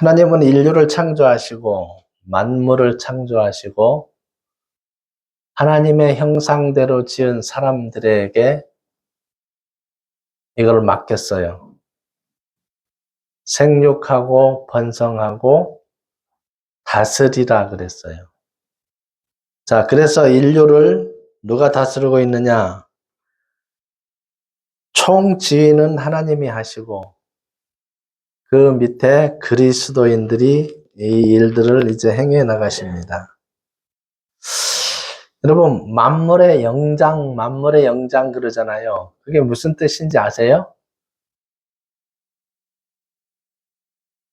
하나님은 인류를 창조하시고 만물을 창조하시고 하나님의 형상대로 지은 사람들에게 이걸 맡겼어요. 생육하고 번성하고 다스리라 그랬어요. 자, 그래서 인류를 누가 다스리고 있느냐? 총지휘는 하나님이 하시고 그 밑에 그리스도인들이 이 일들을 이제 행해 나가십니다. 여러분, 만물의 영장 그러잖아요. 그게 무슨 뜻인지 아세요?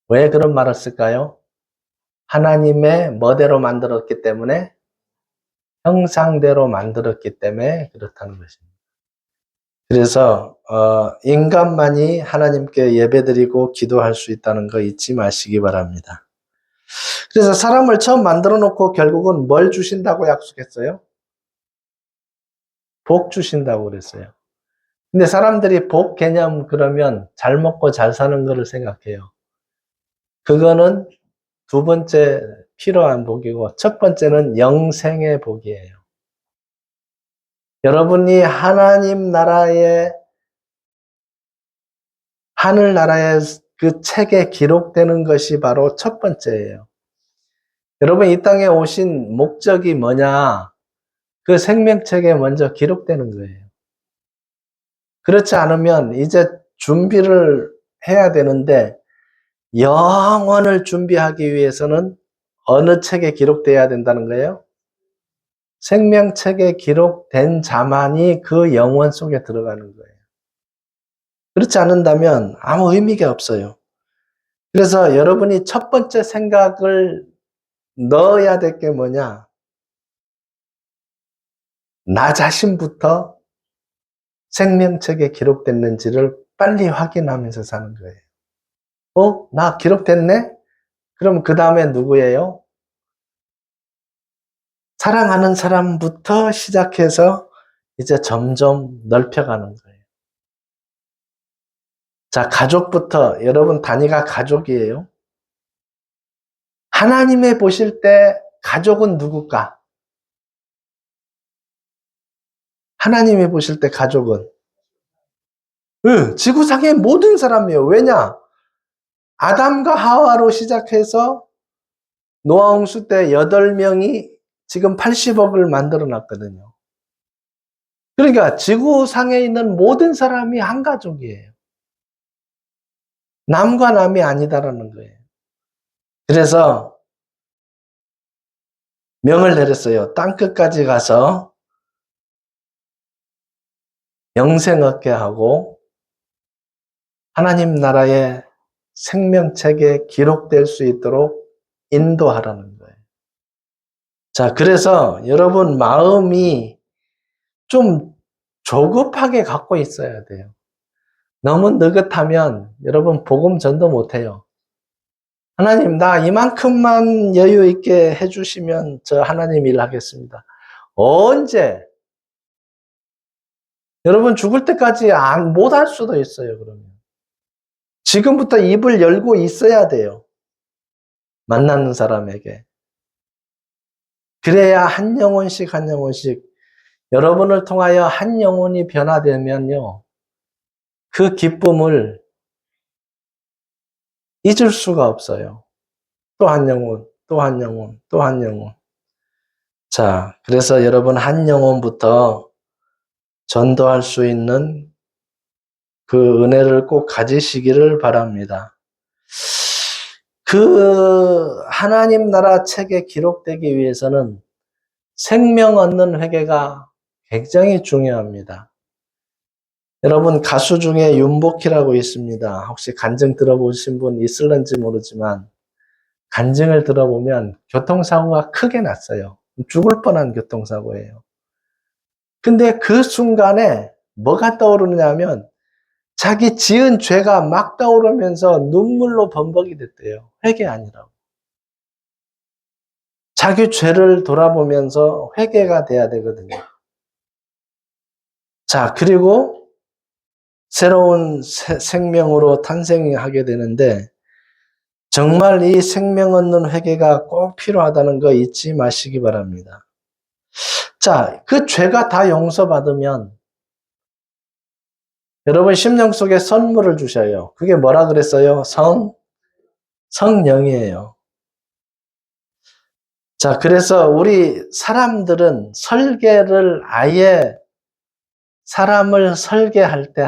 왜 그런 말을 쓸까요? 하나님의 뭐대로 만들었기 때문에, 형상대로 만들었기 때문에 그렇다는 것입니다. 그래서 인간만이 하나님께 예배드리고 기도할 수 있다는 거 잊지 마시기 바랍니다. 그래서 사람을 처음 만들어 놓고 결국은 뭘 주신다고 약속했어요? 복 주신다고 그랬어요. 근데 사람들이 복 개념 그러면 잘 먹고 잘 사는 거를 생각해요. 그거는 두 번째 필요한 복이고 첫 번째는 영생의 복이에요. 여러분이 하나님 나라의 하늘나라의 그 책에 기록되는 것이 바로 첫 번째예요. 여러분 이 땅에 오신 목적이 뭐냐? 그 생명책에 먼저 기록되는 거예요. 그렇지 않으면 이제 준비를 해야 되는데 영원을 준비하기 위해서는 어느 책에 기록돼야 된다는 거예요? 생명책에 기록된 자만이 그 영원 속에 들어가는 거예요. 그렇지 않는다면 아무 의미가 없어요. 그래서 여러분이 첫 번째 생각을 넣어야 될 게 뭐냐? 나 자신부터 생명책에 기록됐는지를 빨리 확인하면서 사는 거예요. 나 기록됐네? 그럼 그 다음에 누구예요? 사랑하는 사람부터 시작해서 이제 점점 넓혀가는 거예요. 자, 가족부터, 여러분 단위가 가족이에요. 하나님의 보실 때 가족은 누굴까? 하나님이 보실 때 가족은 지구상의 모든 사람이에요. 왜냐? 아담과 하와로 시작해서 노아 홍수 때 8명이 지금 80억을 만들어 놨거든요. 그러니까 지구상에 있는 모든 사람이 한 가족이에요. 남과 남이 아니다라는 거예요. 그래서 명을 내렸어요. 땅끝까지 가서 영생 얻게 하고 하나님 나라의 생명책에 기록될 수 있도록 인도하라는 거예요. 자, 그래서 여러분 마음이 좀 조급하게 갖고 있어야 돼요. 너무 느긋하면 여러분 복음 전도 못해요. 하나님 나 이만큼만 여유 있게 해주시면 저 하나님 일 하겠습니다. 언제? 여러분 죽을 때까지 못할 수도 있어요. 그러면 지금부터 입을 열고 있어야 돼요. 만나는 사람에게. 그래야 한 영혼씩 한 영혼씩 여러분을 통하여 한 영혼이 변화되면요. 그 기쁨을 잊을 수가 없어요. 또 한 영혼, 또 한 영혼, 또 한 영혼. 자, 그래서 여러분 한 영혼부터 전도할 수 있는 그 은혜를 꼭 가지시기를 바랍니다. 그 하나님 나라 책에 기록되기 위해서는 생명 얻는 회개가 굉장히 중요합니다. 여러분 가수 중에 윤복희라고 있습니다. 혹시 간증 들어보신 분 있을는지 모르지만 간증을 들어보면 교통사고가 크게 났어요. 죽을 뻔한 교통사고예요. 근데 그 순간에 뭐가 떠오르냐면 자기 지은 죄가 막 떠오르면서 눈물로 범벅이 됐대요. 회개 아니라고. 자기 죄를 돌아보면서 회개가 돼야 되거든요. 자, 그리고 새로운 생명으로 탄생하게 되는데 정말 이 생명 얻는 회개가 꼭 필요하다는 거 잊지 마시기 바랍니다. 자, 그 죄가 다 용서받으면 여러분 심령 속에 선물을 주셔요. 그게 뭐라 그랬어요? 성령이에요. 자, 그래서 우리 사람들은 설계를 아예 사람을 설계할 때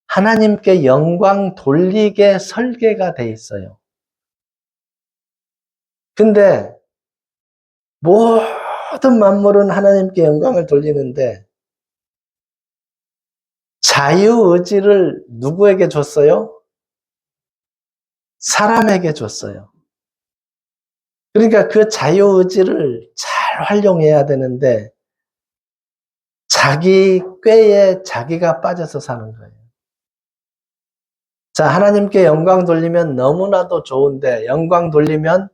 하나님께 영광 돌리게 설계가 돼 있어요. 근데 모든 만물은 하나님께 영광을 돌리는데 자유의지를 누구에게 줬어요? 사람에게 줬어요. 그러니까 그 자유의지를 잘 활용해야 되는데 자기 꾀에 자기가 빠져서 사는 거예요. 자, 하나님께 영광 돌리면 너무나도 좋은데 영광 돌리면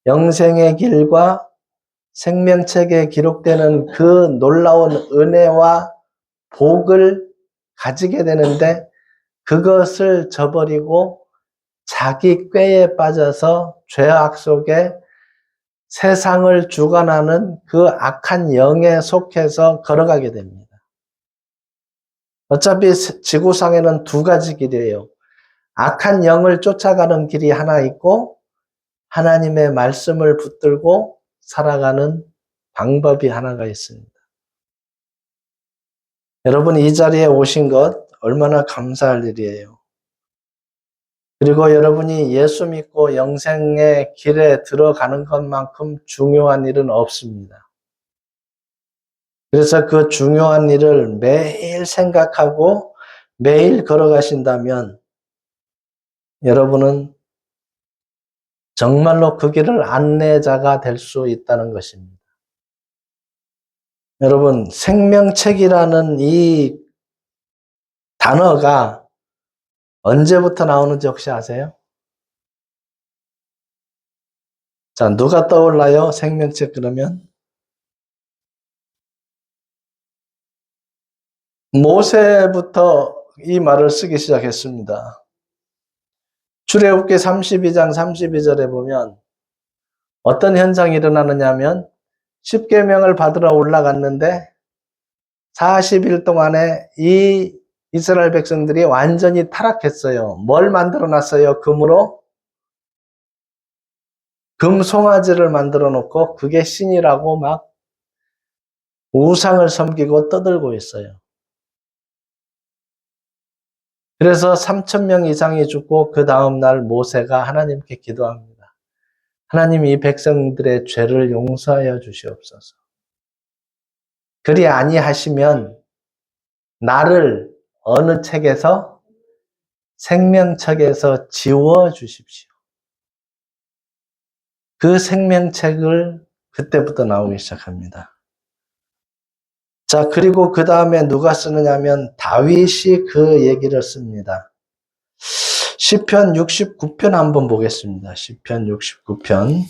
영생의 길과 생명책에 기록되는 그 놀라운 은혜와 복을 가지게 되는데 그것을 저버리고 자기 꾀에 빠져서 죄악 속에 세상을 주관하는 그 악한 영에 속해서 걸어가게 됩니다. 어차피 지구상에는 두 가지 길이에요. 악한 영을 쫓아가는 길이 하나 있고 하나님의 말씀을 붙들고 살아가는 방법이 하나가 있습니다. 여러분 이 자리에 오신 것 얼마나 감사할 일이에요. 그리고 여러분이 예수 믿고 영생의 길에 들어가는 것만큼 중요한 일은 없습니다. 그래서 그 중요한 일을 매일 생각하고 매일 걸어가신다면 여러분은 정말로 그 길을 안내자가 될 수 있다는 것입니다. 여러분, 생명책이라는 이 단어가 언제부터 나오는지 혹시 아세요? 자, 누가 떠올라요? 생명책 그러면? 모세부터 이 말을 쓰기 시작했습니다. 출애굽기 32장 32절에 보면 어떤 현상이 일어나느냐 하면 10계명을 받으러 올라갔는데 40일 동안에 이 이스라엘 백성들이 완전히 타락했어요. 뭘 만들어 놨어요? 금으로? 금 송아지를 만들어 놓고 그게 신이라고 막 우상을 섬기고 떠들고 있어요. 그래서 3,000명 이상이 죽고 그 다음날 모세가 하나님께 기도합니다. 하나님 이 백성들의 죄를 용서하여 주시옵소서. 그리 아니하시면 나를 어느 책에서 생명책에서 지워 주십시오. 그 생명책을 그때부터 나오기 시작합니다. 자, 그리고 그 다음에 누가 쓰느냐면 다윗이 그 얘기를 씁니다. 시편 69편 한번 보겠습니다. 시편 69편.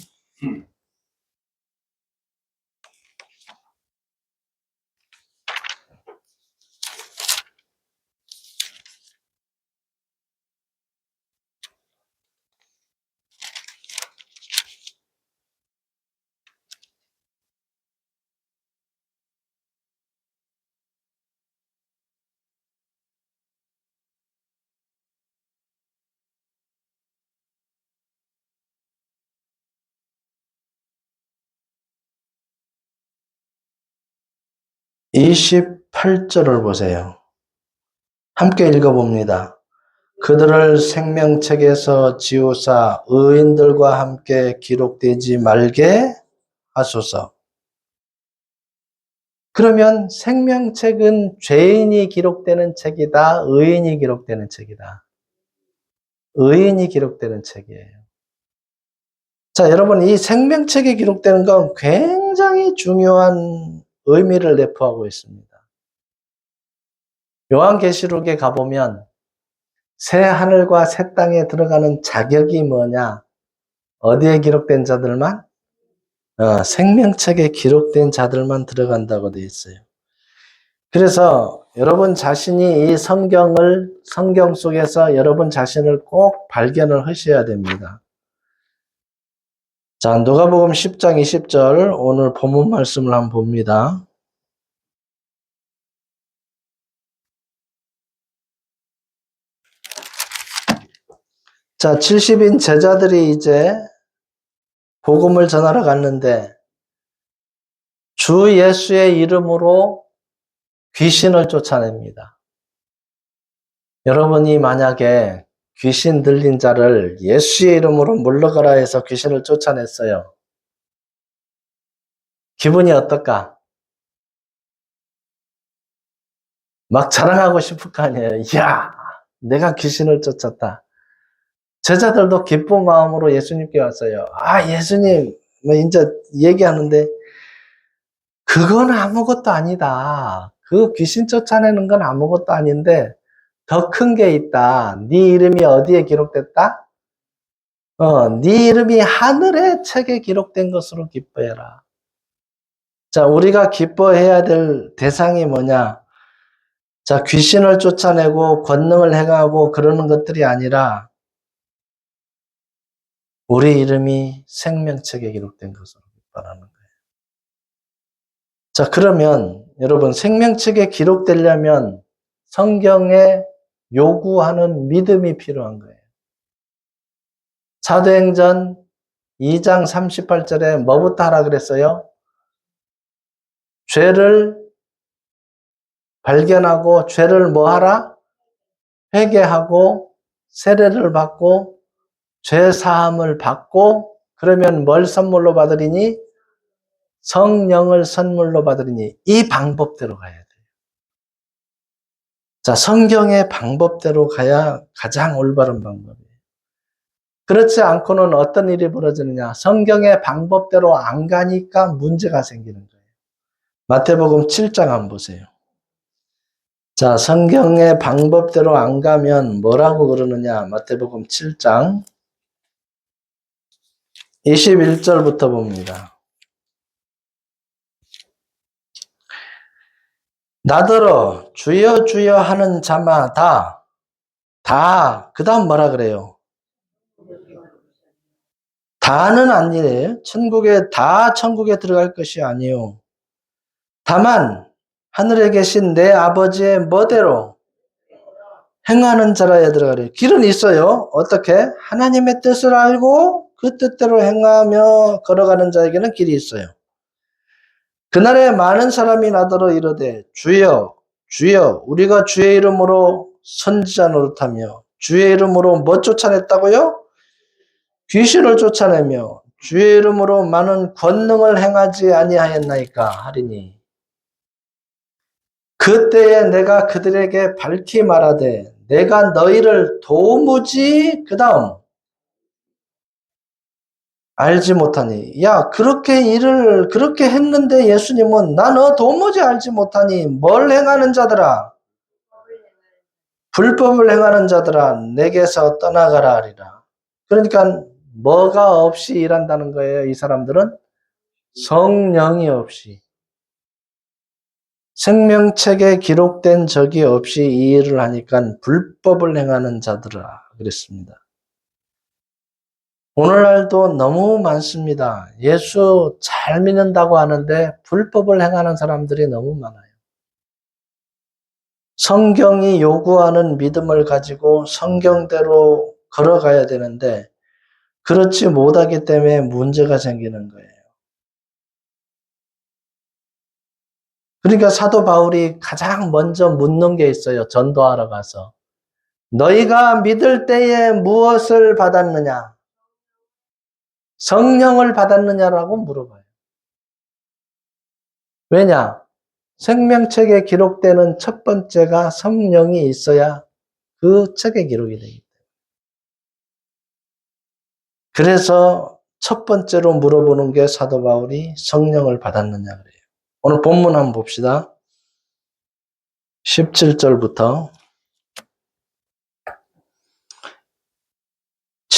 28절을 보세요. 함께 읽어봅니다. 그들을 생명책에서 지우사 의인들과 함께 기록되지 말게 하소서. 그러면 생명책은 죄인이 기록되는 책이다, 의인이 기록되는 책이다. 의인이 기록되는 책이에요. 자, 여러분, 이 생명책에 기록되는 건 굉장히 중요한 의미를 내포하고 있습니다. 요한계시록에 가보면 새 하늘과 새 땅에 들어가는 자격이 뭐냐? 어디에 기록된 자들만? 생명책에 기록된 자들만 들어간다고 되어 있어요. 그래서 여러분 자신이 이 성경 속에서 여러분 자신을 꼭 발견을 하셔야 됩니다. 자, 누가복음 10장 20절 오늘 본문 말씀을 한번 봅니다. 자, 70인 제자들이 이제 복음을 전하러 갔는데 주 예수의 이름으로 귀신을 쫓아냅니다. 여러분이 만약에 귀신 들린 자를 예수의 이름으로 물러가라 해서 귀신을 쫓아냈어요. 기분이 어떨까? 막 자랑하고 싶을 거 아니에요. 이야, 내가 귀신을 쫓았다. 제자들도 기쁜 마음으로 예수님께 왔어요. 아, 예수님, 뭐 이제 얘기하는데 그건 아무것도 아니다. 그 귀신 쫓아내는 건 아무것도 아닌데 더 큰 게 있다. 네 이름이 어디에 기록됐다? 네 이름이 하늘의 책에 기록된 것으로 기뻐해라. 자, 우리가 기뻐해야 될 대상이 뭐냐? 자, 귀신을 쫓아내고 권능을 행하고 그러는 것들이 아니라 우리 이름이 생명책에 기록된 것으로 기뻐하는 거예요. 자, 그러면 여러분 생명책에 기록되려면 성경에 요구하는 믿음이 필요한 거예요. 사도행전 2장 38절에 뭐부터 하라 그랬어요? 죄를 발견하고 죄를 뭐 하라? 회개하고 세례를 받고 죄 사함을 받고 그러면 뭘 선물로 받으리니? 성령을 선물로 받으리니 이 방법대로 가야 돼요. 자, 성경의 방법대로 가야 가장 올바른 방법이에요. 그렇지 않고는 어떤 일이 벌어지느냐? 성경의 방법대로 안 가니까 문제가 생기는 거예요. 마태복음 7장 한번 보세요. 자, 성경의 방법대로 안 가면 뭐라고 그러느냐? 마태복음 7장 21절부터 봅니다. 나더러 주여 주여 하는 자마다 그 다음 뭐라 그래요? 다는 아니에요. 천국에 들어갈 것이 아니요. 다만 하늘에 계신 내 아버지의 뭐대로 행하는 자라야 들어가래요. 길은 있어요. 어떻게? 하나님의 뜻을 알고 그 뜻대로 행하며 걸어가는 자에게는 길이 있어요. 그날에 많은 사람이 나더러 이르되 주여 주여 우리가 주의 이름으로 선지자 노릇하며 주의 이름으로 뭐 쫓아냈다고요? 귀신을 쫓아내며 주의 이름으로 많은 권능을 행하지 아니하였나이까 하리니 그때에 내가 그들에게 밝히 말하되 내가 너희를 도무지 그 다음 알지 못하니 야 그렇게 했는데 예수님은 나 너 도무지 알지 못하니 뭘 행하는 자들아 불법을 행하는 자들아 내게서 떠나가라 하리라. 그러니까 뭐가 없이 일한다는 거예요. 이 사람들은 성령이 없이 생명책에 기록된 적이 없이 이 일을 하니까 불법을 행하는 자들아 그랬습니다. 오늘날도 너무 많습니다. 예수 잘 믿는다고 하는데 불법을 행하는 사람들이 너무 많아요. 성경이 요구하는 믿음을 가지고 성경대로 걸어가야 되는데 그렇지 못하기 때문에 문제가 생기는 거예요. 그러니까 사도 바울이 가장 먼저 묻는 게 있어요. 전도하러 가서. 너희가 믿을 때에 무엇을 받았느냐? 성령을 받았느냐라고 물어봐요. 왜냐? 생명책에 기록되는 첫 번째가 성령이 있어야 그 책에 기록이 되기 때문에. 그래서 첫 번째로 물어보는 게 사도 바울이 성령을 받았느냐 그래요. 오늘 본문 한번 봅시다. 17절부터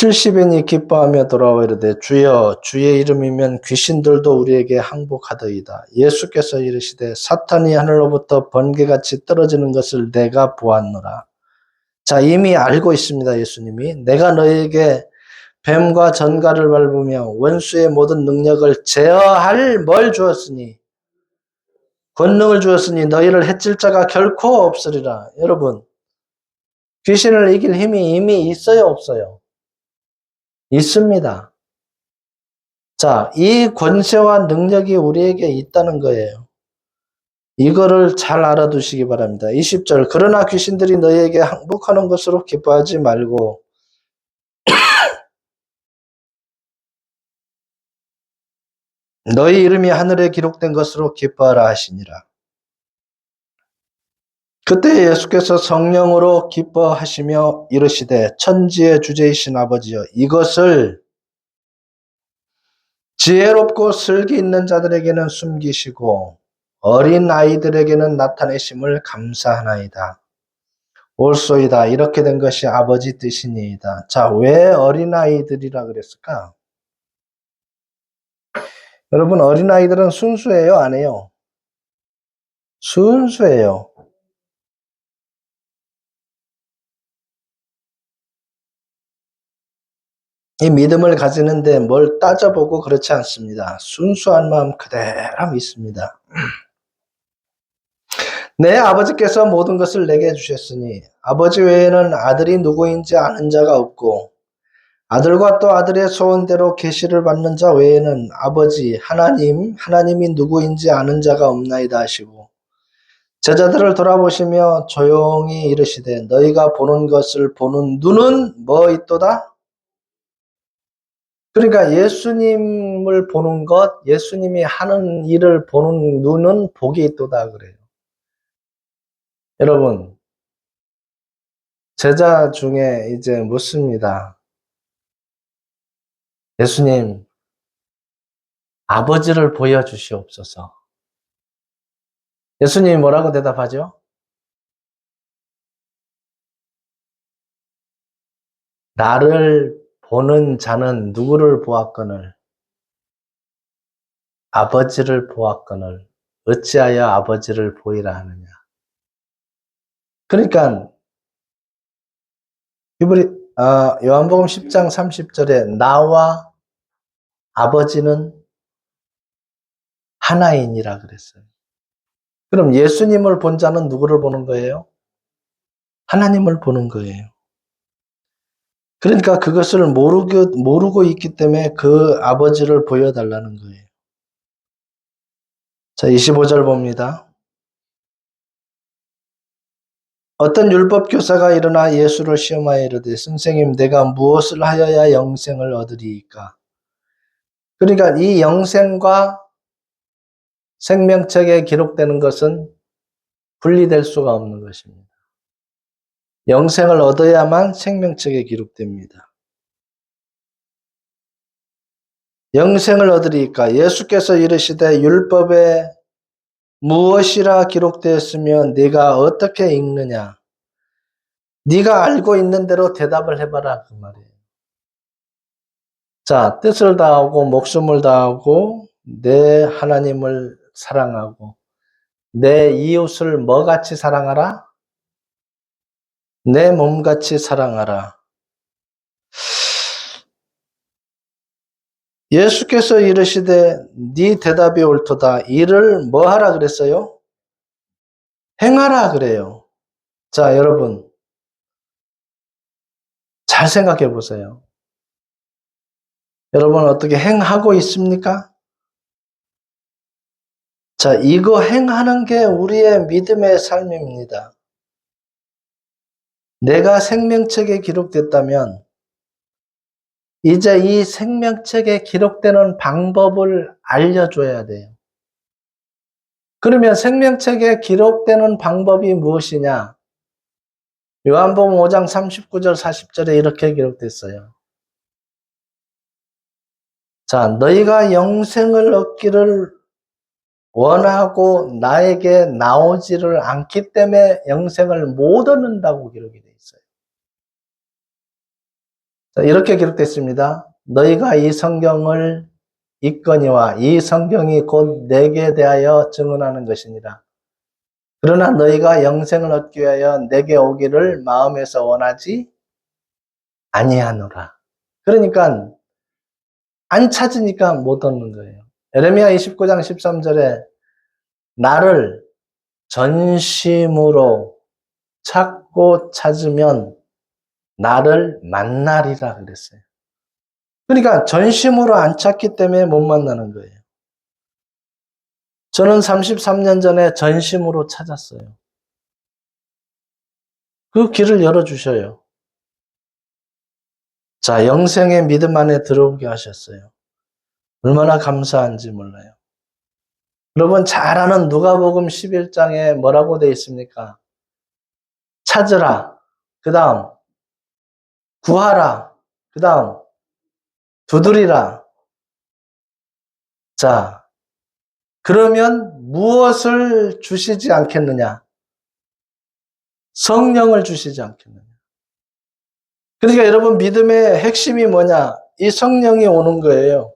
70인이 기뻐하며 돌아와 이르되 주여 주의 이름이면 귀신들도 우리에게 항복하더이다. 예수께서 이르시되 사탄이 하늘로부터 번개같이 떨어지는 것을 내가 보았노라. 자, 이미 알고 있습니다. 예수님이 내가 너희에게 뱀과 전갈을 밟으며 원수의 모든 능력을 제어할 뭘 주었으니 권능을 주었으니 너희를 해칠 자가 결코 없으리라. 여러분, 귀신을 이길 힘이 이미 있어요, 없어요? 있습니다. 자, 이 권세와 능력이 우리에게 있다는 거예요. 이거를 잘 알아두시기 바랍니다. 20절 그러나 귀신들이 너희에게 항복하는 것으로 기뻐하지 말고 너희 이름이 하늘에 기록된 것으로 기뻐하라 하시니라. 그때 예수께서 성령으로 기뻐하시며 이르시되 천지의 주제이신 아버지여 이것을 지혜롭고 슬기 있는 자들에게는 숨기시고 어린 아이들에게는 나타내심을 감사하나이다. 옳소이다. 이렇게 된 것이 아버지 뜻이니이다. 자, 왜 어린아이들이라 그랬을까? 여러분, 어린아이들은 순수해요? 안 해요? 순수해요. 이 믿음을 가지는데 뭘 따져보고 그렇지 않습니다. 순수한 마음 그대로 믿습니다. 내 아버지께서 모든 것을 내게 주셨으니 아버지 외에는 아들이 누구인지 아는 자가 없고 아들과 또 아들의 소원대로 계시를 받는 자 외에는 아버지 하나님이 누구인지 아는 자가 없나이다 하시고 제자들을 돌아보시며 조용히 이르시되 너희가 보는 것을 보는 눈은 뭐 있도다? 그러니까 예수님을 보는 것, 예수님이 하는 일을 보는 눈은 복이 있도다 그래요. 여러분, 제자 중에 이제 묻습니다. 예수님, 아버지를 보여주시옵소서. 예수님이 뭐라고 대답하죠? 나를 보는 자는 누구를 보았거늘? 아버지를 보았거늘 어찌하여 아버지를 보이라 하느냐. 그러니까 요한복음 10장 30절에 나와 아버지는 하나이니라 그랬어요. 그럼 예수님을 본 자는 누구를 보는 거예요? 하나님을 보는 거예요. 그러니까 그것을 모르고 있기 때문에 그 아버지를 보여달라는 거예요. 자, 25절 봅니다. 어떤 율법 교사가 일어나 예수를 시험하여 이르되 선생님 내가 무엇을 하여야 영생을 얻으리이까? 그러니까 이 영생과 생명책에 기록되는 것은 분리될 수가 없는 것입니다. 영생을 얻어야만 생명책에 기록됩니다. 영생을 얻으리이까? 예수께서 이르시되 율법에 무엇이라 기록되었으면 네가 어떻게 읽느냐? 네가 알고 있는 대로 대답을 해봐라 그 말이에요. 자, 뜻을 다하고 목숨을 다하고 내 하나님을 사랑하고 내 이웃을 뭐같이 사랑하라? 내 몸같이 사랑하라. 예수께서 이르시되 네 대답이 옳도다. 이를 뭐 하라 그랬어요? 행하라 그래요. 자, 여러분 잘 생각해 보세요. 여러분 어떻게 행하고 있습니까? 자, 이거 행하는 게 우리의 믿음의 삶입니다. 내가 생명책에 기록됐다면 이제 이 생명책에 기록되는 방법을 알려줘야 돼요. 그러면 생명책에 기록되는 방법이 무엇이냐? 요한복음 5장 39절 40절에 이렇게 기록됐어요. 자, 너희가 영생을 얻기를 원하고 나에게 나오지를 않기 때문에 영생을 못 얻는다고 기록이 돼 있어요. 자, 이렇게 기록됐습니다. 너희가 이 성경을 읽거니와 이 성경이 곧 내게 대하여 증언하는 것이니라. 그러나 너희가 영생을 얻기 위하여 내게 오기를 마음에서 원하지 아니하노라. 그러니까 안 찾으니까 못 얻는 거예요. 예레미야 29장 13절에 나를 전심으로 찾고 찾으면 나를 만나리라 그랬어요. 그러니까 전심으로 안 찾기 때문에 못 만나는 거예요. 저는 33년 전에 전심으로 찾았어요. 그 길을 열어주셔요. 자, 영생의 믿음 안에 들어오게 하셨어요. 얼마나 감사한지 몰라요. 여러분 잘 아는 누가복음 11장에 뭐라고 되어 있습니까? 찾으라. 그 다음 구하라. 그 다음 두드리라. 자, 그러면 무엇을 주시지 않겠느냐? 성령을 주시지 않겠느냐? 그러니까 여러분 믿음의 핵심이 뭐냐? 이 성령이 오는 거예요.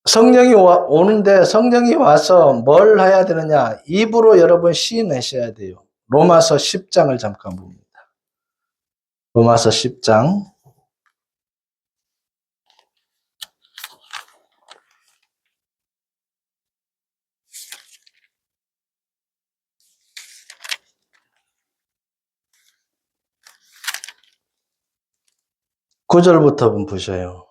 성령이 오는데 성령이 와서 뭘 해야 되느냐? 입으로 여러분 시인하셔야 돼요. 로마서 10장을 잠깐 봅니다. 로마서 10장 9절부터 보셔요.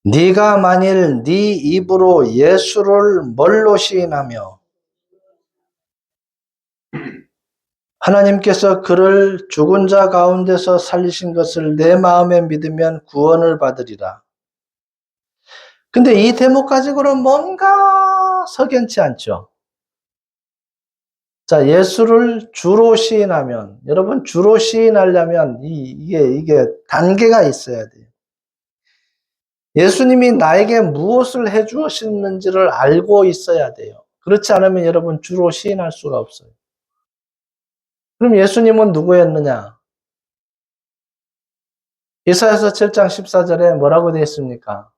네가 만일 네 입으로 예수를 뭘로 시인하며 하나님께서 그를 죽은 자 가운데서 살리신 것을 내 마음에 믿으면 구원을 받으리라. 근데 이 대목 가지고는 뭔가 석연치 않죠. 자, 예수를 주로 시인하면, 여러분 주로 시인하려면 이게 단계가 있어야 돼요. 예수님이 나에게 무엇을 해 주셨는지를 알고 있어야 돼요. 그렇지 않으면 여러분 주로 시인할 수가 없어요. 그럼 예수님은 누구였느냐? 이사야서 7장 14절에 뭐라고 되어 있습니까?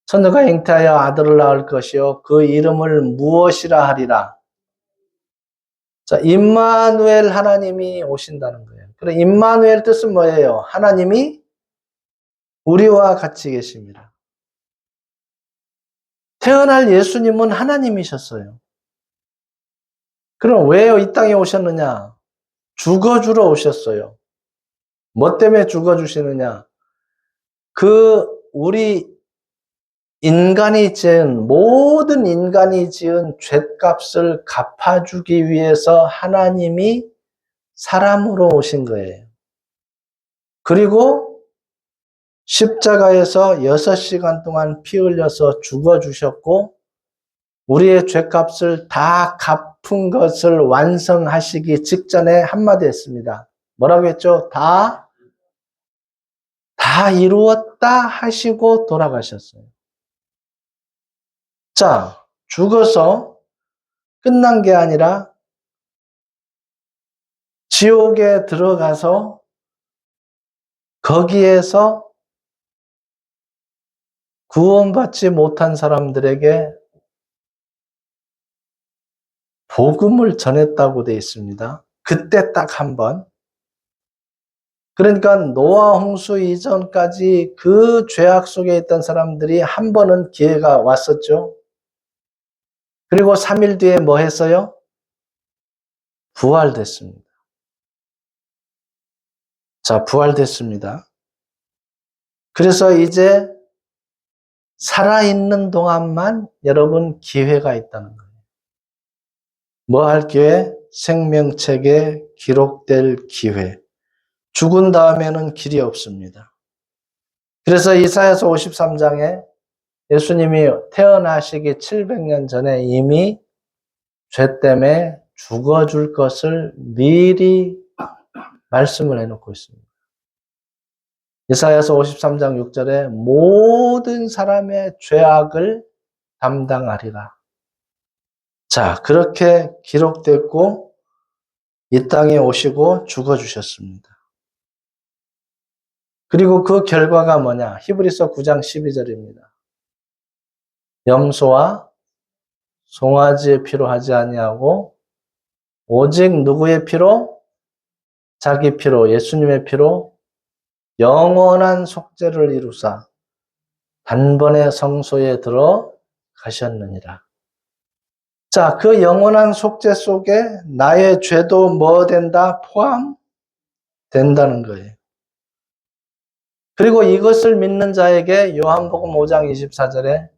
처녀가 잉태하여 아들을 낳을 것이요 그 이름을 무엇이라 하리라. 자, 임마누엘 하나님이 오신다는 거예요. 그럼 임마누엘 뜻은 뭐예요? 하나님이 우리와 같이 계십니다. 태어날 예수님은 하나님이셨어요. 그럼 왜 이 땅에 오셨느냐? 죽어주러 오셨어요. 뭐 때문에 죽어주시느냐? 우리 모든 인간이 지은 죗값을 갚아주기 위해서 하나님이 사람으로 오신 거예요. 그리고 십자가에서 6시간 동안 피 흘려서 죽어주셨고 우리의 죗값을 다 갚은 것을 완성하시기 직전에 한마디 했습니다. 뭐라고 했죠? 다 이루었다 하시고 돌아가셨어요. 자, 죽어서 끝난 게 아니라 지옥에 들어가서 거기에서 구원받지 못한 사람들에게 복음을 전했다고 되어 있습니다. 그때 딱 한 번. 그러니까 노아 홍수 이전까지 그 죄악 속에 있던 사람들이 한 번은 기회가 왔었죠. 그리고 3일 뒤에 뭐 했어요? 부활됐습니다. 자, 부활됐습니다. 그래서 이제 살아있는 동안만 여러분 기회가 있다는 거예요. 뭐 할 기회? 생명책에 기록될 기회. 죽은 다음에는 길이 없습니다. 그래서 이사야서 53장에 예수님이 태어나시기 700년 전에 이미 죄 때문에 죽어줄 것을 미리 말씀을 해놓고 있습니다. 이사야서 53장 6절에 모든 사람의 죄악을 담당하리라. 자, 그렇게 기록됐고 이 땅에 오시고 죽어주셨습니다. 그리고 그 결과가 뭐냐? 히브리서 9장 12절입니다. 염소와 송아지의 피로 하지 아니하고 오직 누구의 피로? 자기 피로, 예수님의 피로 영원한 속죄를 이루사 단번에 성소에 들어가셨느니라. 자, 그 영원한 속죄 속에 나의 죄도 뭐 된다? 포함된다는 거예요. 그리고 이것을 믿는 자에게 요한복음 5장 24절에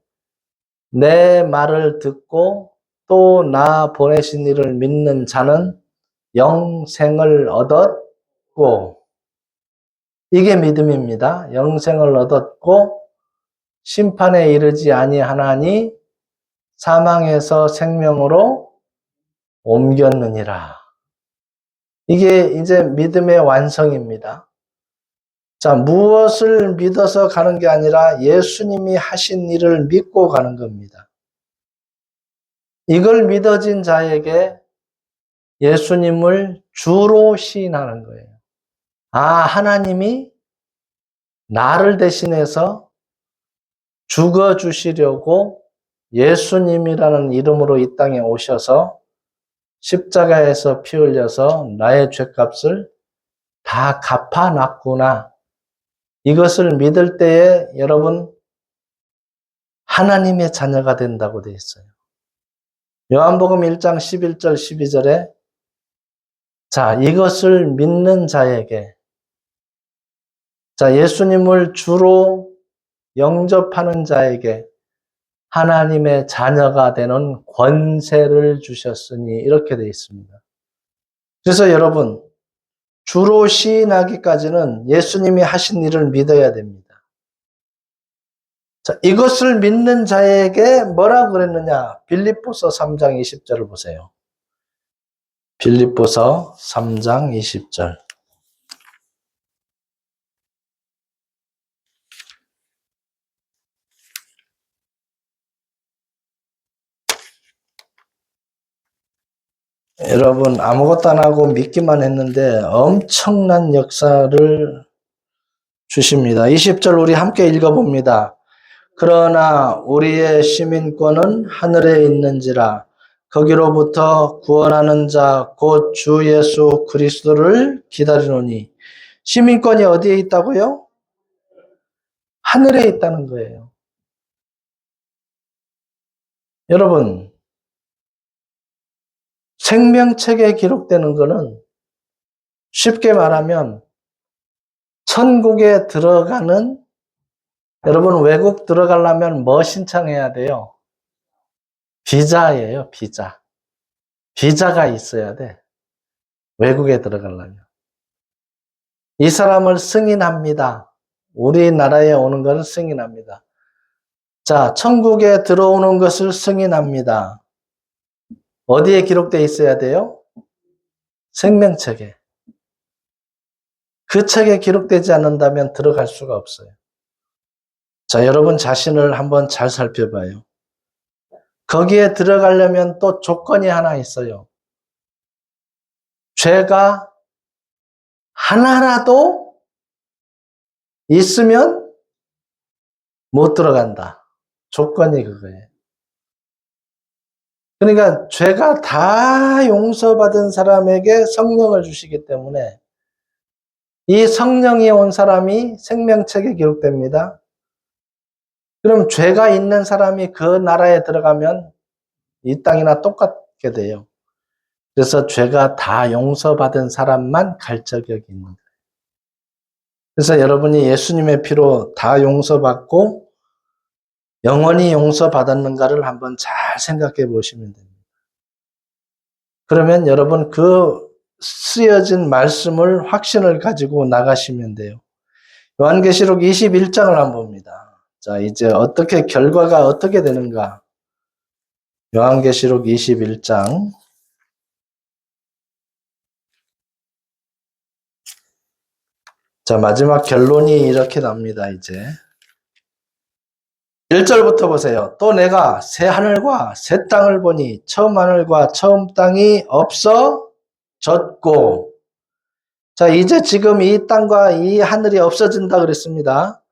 내 말을 듣고 또 나 보내신 이를 믿는 자는 영생을 얻었고, 이게 믿음입니다. 영생을 얻었고 심판에 이르지 아니하나니 사망에서 생명으로 옮겼느니라. 이게 이제 믿음의 완성입니다. 자, 무엇을 믿어서 가는 게 아니라 예수님이 하신 일을 믿고 가는 겁니다. 이걸 믿어진 자에게 예수님을 주로 시인하는 거예요. 아, 하나님이 나를 대신해서 죽어주시려고 예수님이라는 이름으로 이 땅에 오셔서 십자가에서 피 흘려서 나의 죄값을 다 갚아놨구나. 이것을 믿을 때에 여러분 하나님의 자녀가 된다고 되어 있어요. 요한복음 1장 11절 12절에 자, 이것을 믿는 자에게 자, 예수님을 주로 영접하는 자에게 하나님의 자녀가 되는 권세를 주셨으니 이렇게 되어 있습니다. 그래서 여러분 주로 시인하기까지는 예수님이 하신 일을 믿어야 됩니다. 자, 이것을 믿는 자에게 뭐라고 그랬느냐? 빌립보서 3장 20절을 보세요. 빌립보서 3장 20절. 여러분 아무것도 안 하고 믿기만 했는데 엄청난 역사를 주십니다. 20절 우리 함께 읽어봅니다. 그러나 우리의 시민권은 하늘에 있는지라 거기로부터 구원하는 자 곧 주 예수 그리스도를 기다리노니. 시민권이 어디에 있다고요? 하늘에 있다는 거예요. 여러분 생명책에 기록되는 것은 쉽게 말하면 천국에 들어가는, 여러분 외국 들어가려면 뭐 신청해야 돼요? 비자예요, 비자. 비자가 있어야 돼. 외국에 들어가려면. 이 사람을 승인합니다. 우리나라에 오는 것을 승인합니다. 자, 천국에 들어오는 것을 승인합니다. 어디에 기록되어 있어야 돼요? 생명책에. 그 책에 기록되지 않는다면 들어갈 수가 없어요. 자, 여러분 자신을 한번 잘 살펴봐요. 거기에 들어가려면 또 조건이 하나 있어요. 죄가 하나라도 있으면 못 들어간다. 조건이 그거예요. 그러니까 죄가 다 용서받은 사람에게 성령을 주시기 때문에 이 성령이 온 사람이 생명책에 기록됩니다. 그럼 죄가 있는 사람이 그 나라에 들어가면 이 땅이나 똑같게 돼요. 그래서 죄가 다 용서받은 사람만 갈 자격이 있는 거예요. 그래서 여러분이 예수님의 피로 다 용서받고 영원히 용서받았는가를 한번 잘 생각해 보시면 됩니다. 그러면 여러분 그 쓰여진 말씀을 확신을 가지고 나가시면 돼요. 요한계시록 21장을 한번 봅니다. 자, 이제 어떻게 결과가 어떻게 되는가? 요한계시록 21장 자, 마지막 결론이 이렇게 납니다. 이제 1절부터 보세요. 또 내가 새 하늘과 새 땅을 보니 처음 하늘과 처음 땅이 없어졌고 졌고, 자, 이제 지금 이 땅과 이 하늘이 없어진다 그랬습니다.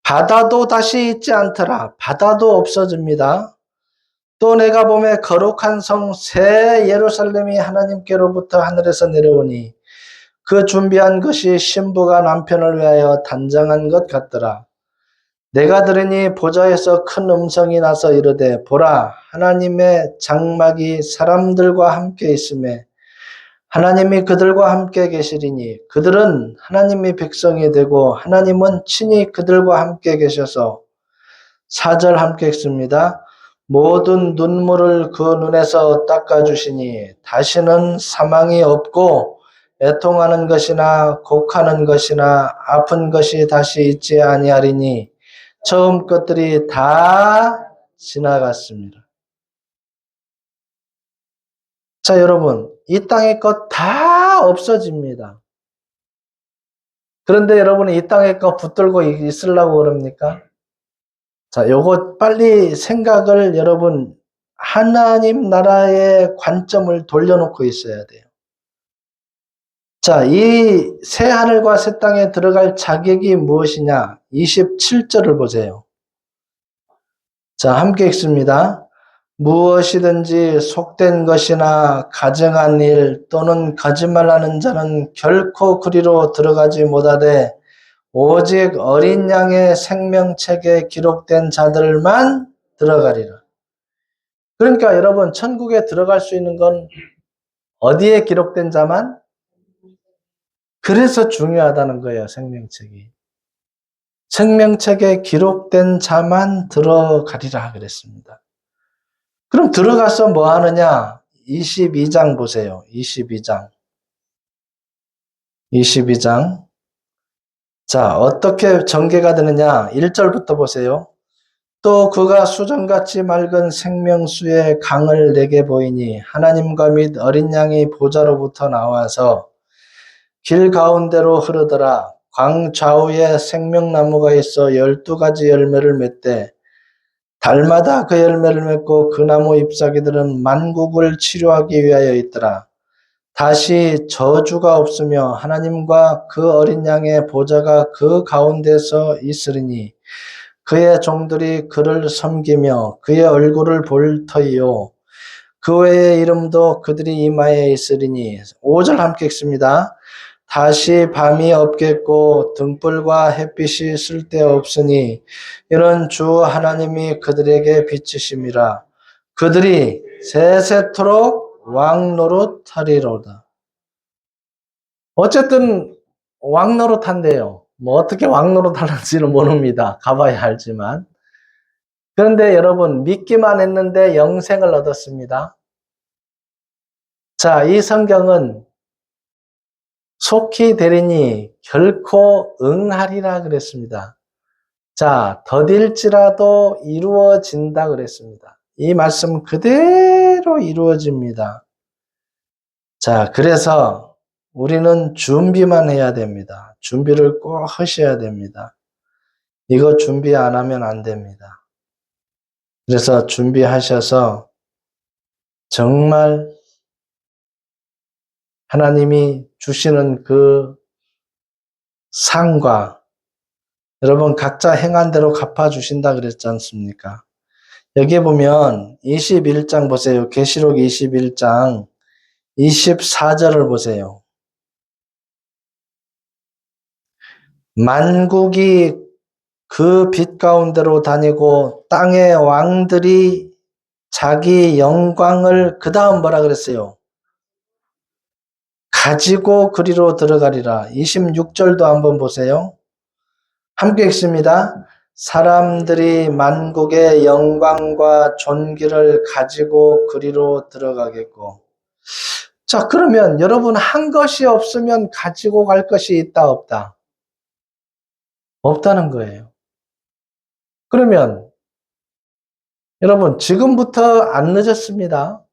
바다도 다시 있지 않더라. 바다도 없어집니다. 또 내가 보매 거룩한 성 새 예루살렘이 하나님께로부터 하늘에서 내려오니 그 준비한 것이 신부가 남편을 위하여 단장한 것 같더라. 내가 들으니 보좌에서 큰 음성이 나서 이르되 보라 하나님의 장막이 사람들과 함께 있으매 하나님이 그들과 함께 계시리니 그들은 하나님의 백성이 되고 하나님은 친히 그들과 함께 계셔서 4절 함께 읽습니다. 모든 눈물을 그 눈에서 닦아주시니 다시는 사망이 없고 애통하는 것이나 곡하는 것이나 아픈 것이 다시 있지 아니하리니 처음 것들이 다 지나갔습니다. 자, 여러분, 이 땅의 것 다 없어집니다. 그런데 여러분이 이 땅의 것 붙들고 있으려고 그럽니까? 자, 요거 빨리 생각을 여러분, 하나님 나라의 관점을 돌려놓고 있어야 돼요. 자, 이 새 하늘과 새 땅에 들어갈 자격이 무엇이냐? 27절을 보세요. 자, 함께 읽습니다. 무엇이든지 속된 것이나 가증한 일 또는 거짓말하는 자는 결코 그리로 들어가지 못하되 오직 어린 양의 생명책에 기록된 자들만 들어가리라. 그러니까 여러분 천국에 들어갈 수 있는 건 어디에 기록된 자만? 그래서 중요하다는 거예요. 생명책이. 생명책에 기록된 자만 들어가리라 그랬습니다. 그럼 들어가서 뭐 하느냐? 22장 보세요. 22장. 자, 어떻게 전개가 되느냐? 1절부터 보세요. 또 그가 수정같이 맑은 생명수의 강을 내게 보이니 하나님과 및 어린 양이 보좌로부터 나와서 길 가운데로 흐르더라. 광 좌우에 생명나무가 있어 12가지 열매를 맺되 달마다 그 열매를 맺고 그 나무 잎사귀들은 만국을 치료하기 위하여 있더라. 다시 저주가 없으며 하나님과 그 어린 양의 보좌가 그 가운데서 있으리니 그의 종들이 그를 섬기며 그의 얼굴을 볼 터이요 그 외의 이름도 그들이 이마에 있으리니 5절 함께 읽습니다. 다시 밤이 없겠고 등불과 햇빛이 쓸데없으니 이런 주 하나님이 그들에게 비치심이라. 그들이 세세토록 왕노릇하리로다. 어쨌든 왕노릇한대요. 뭐 어떻게 왕노릇하는지는 모릅니다. 가봐야 알지만. 그런데 여러분 믿기만 했는데 영생을 얻었습니다. 자, 이 성경은 속히 되리니 결코 응하리라 그랬습니다. 자, 더딜지라도 이루어진다 그랬습니다. 이 말씀 그대로 이루어집니다. 자, 그래서 우리는 준비만 해야 됩니다. 준비를 꼭 하셔야 됩니다. 이거 준비 안 하면 안 됩니다. 그래서 준비하셔서 정말 하나님이 주시는 그 상과 여러분 각자 행한 대로 갚아주신다 그랬지 않습니까? 여기 보면 21장 보세요. 계시록 21장 24절을 보세요. 만국이 그 빛 가운데로 다니고 땅의 왕들이 자기 영광을 그 다음 뭐라 그랬어요? 가지고 그리로 들어가리라. 26절도 한번 보세요. 함께 읽습니다. 사람들이 만국의 영광과 존귀를 가지고 그리로 들어가겠고. 자, 그러면 여러분 한 것이 없으면 가지고 갈 것이 있다, 없다? 없다는 거예요. 그러면 여러분 지금부터 안 늦었습니다.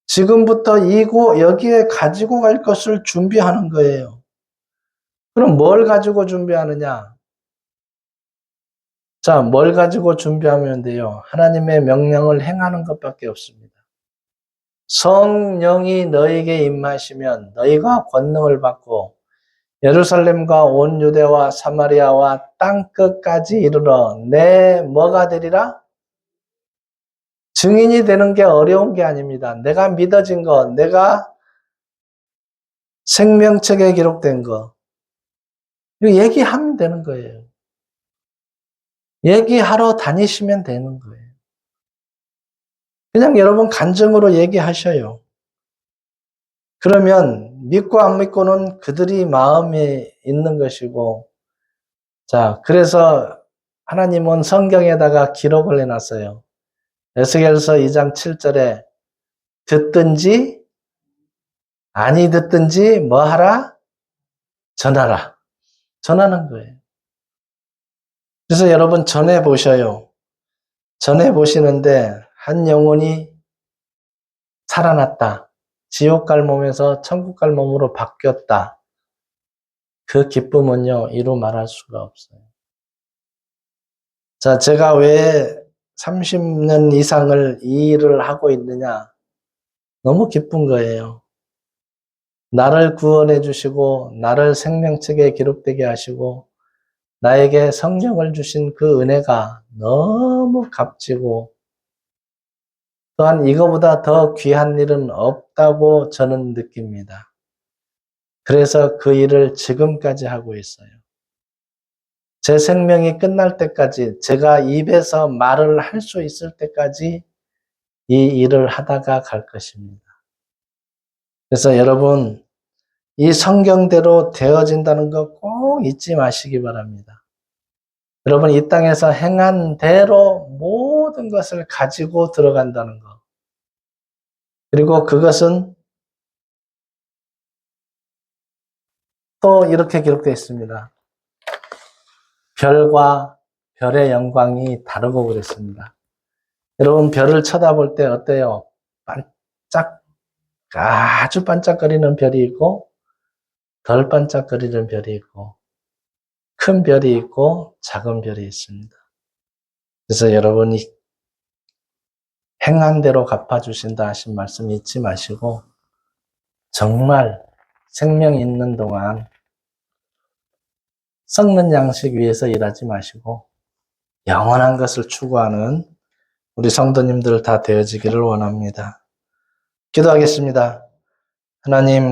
지금부터 여기에 가지고 갈 것을 준비하는 거예요. 그럼 뭘 가지고 준비하느냐? 자, 뭘 가지고 준비하면 돼요? 하나님의 명령을 행하는 것밖에 없습니다. 성령이 너에게 임하시면 너희가 권능을 받고 예루살렘과 온 유대와 사마리아와 땅끝까지 이르러 내 뭐가 되리라? 증인이 되는 게 어려운 게 아닙니다. 내가 믿어진 거, 내가 생명책에 기록된 거, 이거 얘기하면 되는 거예요. 얘기하러 다니시면 되는 거예요. 그냥 여러분 간증으로 얘기하셔요. 그러면 믿고 안 믿고는 그들이 마음에 있는 것이고, 자, 그래서 하나님은 성경에다가 기록을 해놨어요. 에스겔서 2장 7절에 듣든지 아니 듣든지 뭐 하라? 전하라. 전하는 거예요. 그래서 여러분 전해 보셔요. 전해 보시는데 한 영혼이 살아났다. 지옥 갈 몸에서 천국 갈 몸으로 바뀌었다. 그 기쁨은요, 이루 말할 수가 없어요. 자, 제가 왜 30년 이상을 이 일을 하고 있느냐? 너무 기쁜 거예요. 나를 구원해 주시고, 나를 생명책에 기록되게 하시고, 나에게 성령을 주신 그 은혜가 너무 값지고, 또한 이거보다 더 귀한 일은 없다고 저는 느낍니다. 그래서 그 일을 지금까지 하고 있어요. 제 생명이 끝날 때까지, 제가 입에서 말을 할 수 있을 때까지 이 일을 하다가 갈 것입니다. 그래서 여러분, 이 성경대로 되어진다는 거 꼭 잊지 마시기 바랍니다. 여러분, 이 땅에서 행한 대로 모든 것을 가지고 들어간다는 거. 그리고 그것은 또 이렇게 기록되어 있습니다. 별과 별의 영광이 다르고 그랬습니다. 여러분, 별을 쳐다볼 때 어때요? 반짝, 아주 반짝거리는 별이 있고, 덜 반짝거리는 별이 있고, 큰 별이 있고, 작은 별이 있습니다. 그래서 여러분이 행한 대로 갚아주신다 하신 말씀 잊지 마시고, 정말 생명 있는 동안 썩는 양식 위해서 일하지 마시고, 영원한 것을 추구하는 우리 성도님들 다 되어지기를 원합니다. 기도하겠습니다. 하나님,